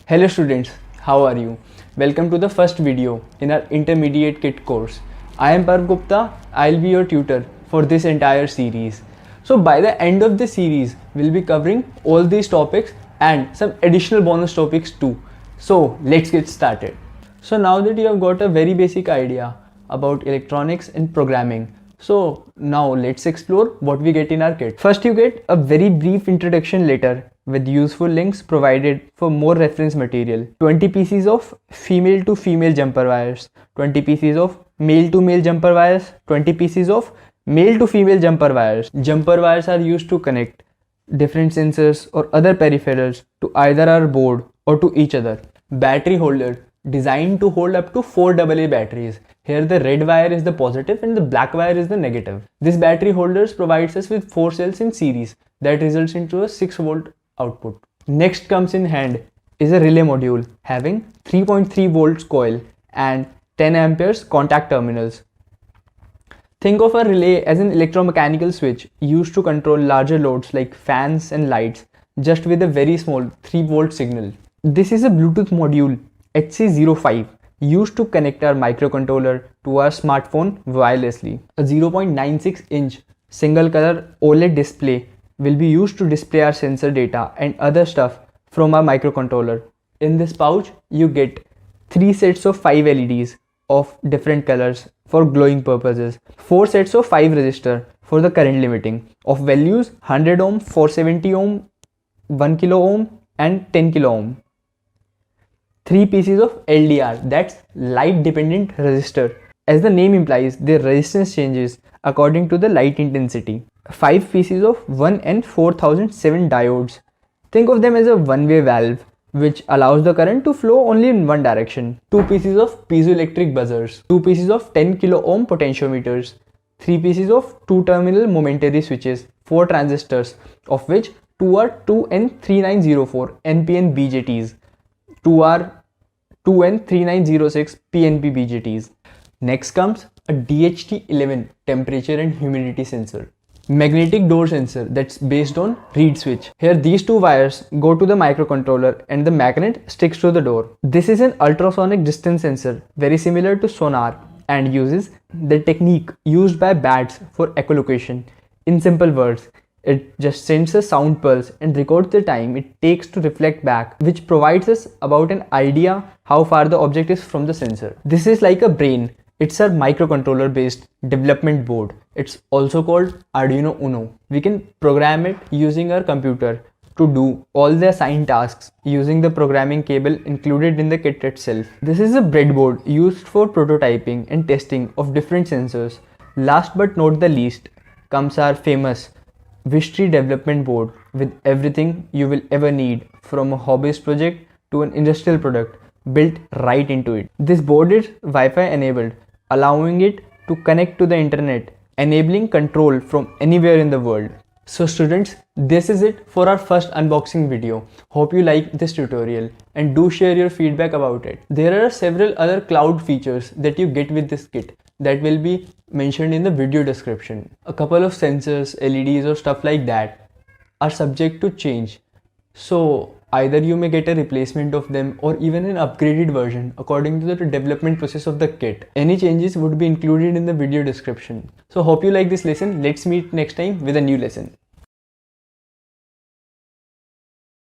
Hello students, how are you? Welcome to the first video in our intermediate kit course. I am Parv Gupta. I'll be your tutor for this entire series. So by the end of the series, we'll be covering all these topics and some additional bonus topics too. So let's get started. So now that you have got a very basic idea about electronics and programming, so now let's explore what we get in our kit. First you get a very brief introduction letter with useful links provided for more reference material. 20 pieces of female to female jumper wires, 20 pieces of male to male jumper wires, 20 pieces of male to female jumper wires. Jumper wires are used to connect different sensors or other peripherals to either our board or to each other. Battery holder designed to hold up to 4 AA batteries. Here the red wire is the positive and the black wire is the negative. This battery holders provides us with 4 cells in series that results into a 6 volt output. Next comes in hand is a relay module having 3.3 volts coil and 10 amperes contact terminals. Think of a relay as an electromechanical switch used to control larger loads like fans and lights just with a very small 3 volt signal. This is a Bluetooth module HC05 used to connect our microcontroller to our smartphone wirelessly. A 0.96 inch single color OLED display will be used to display our sensor data and other stuff from our microcontroller. In this pouch, you get 3 sets of 5 LEDs of different colors for glowing purposes, 4 sets of 5 resistor for the current limiting of values 100 ohm, 470 ohm, 1 kilo ohm and 10 kilo ohm. 3 pieces of LDR, that's light dependent resistor. As the name implies, their resistance changes according to the light intensity. 5 pieces of 1N4007 diodes. Think of them as a one-way valve which allows the current to flow only in one direction. 2 pieces of piezoelectric buzzers. 2 pieces of 10 kilo ohm potentiometers. 3 pieces of 2-terminal momentary switches. 4 transistors, of which 2 are 2N3904 NPN BJTs. 2 are 2N3906 PNP BJTs. Next comes a DHT11 temperature and humidity sensor. Magnetic door sensor that's based on reed switch. Here these 2 wires go to the microcontroller and the magnet sticks to the door. This is an ultrasonic distance sensor very similar to sonar and uses the technique used by bats for echolocation. In simple words, it just sends a sound pulse and records the time it takes to reflect back, which provides us about an idea how far the object is from the sensor. This is like a brain. It's a microcontroller based development board. It's also called Arduino Uno. We can program it using our computer to do all the assigned tasks using the programming cable included in the kit itself. This is a breadboard used for prototyping and testing of different sensors. Last but not the least comes our famous Wish-Tree development board with everything you will ever need from a hobbyist project to an industrial product built right into it. This board is Wi-Fi enabled, allowing it to connect to the internet, enabling control from anywhere in the world. So students, this is it for our first unboxing video. Hope you liked this tutorial and do share your feedback about it. There are several other cloud features that you get with this kit that will be mentioned in the video description. A couple of sensors, LEDs or stuff like that are subject to change. So either you may get a replacement of them or even an upgraded version according to the development process of the kit. Any changes would be included in the video description. So hope you like this lesson. Let's meet next time with a new lesson.